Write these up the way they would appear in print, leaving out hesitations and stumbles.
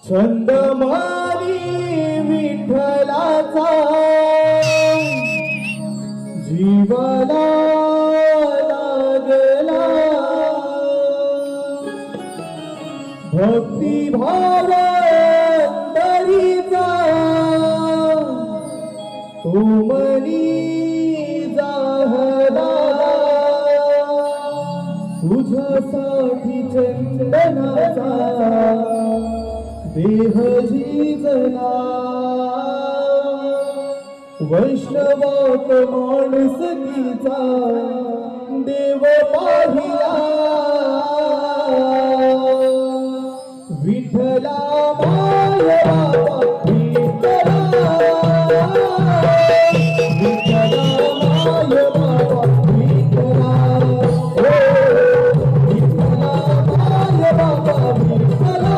छंद मारी विठ्ठलाचा जीवाला लागला भक्ती भाव अंतरीचा तुमनी जाहला तुझ्यासाठी चंदनाचा देह झिजला वैष्णवात माणुसकीचा देव पाहिला विठ्ठला माय बाबा विठ्ठला विठ्ठला माय बाबा विठ्ठला विठ्ठला माय बाबा विठ्ठला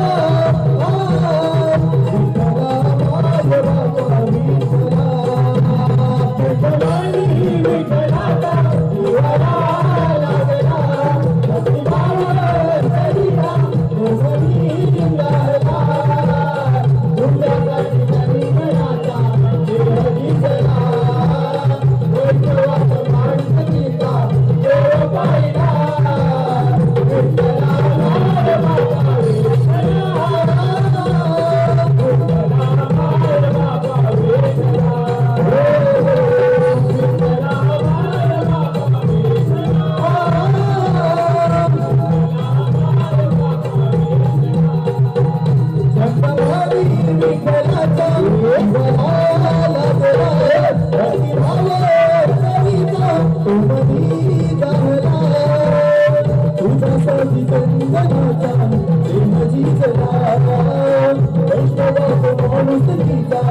वैष्णवात माणुसकीचा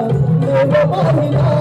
देव पाहिला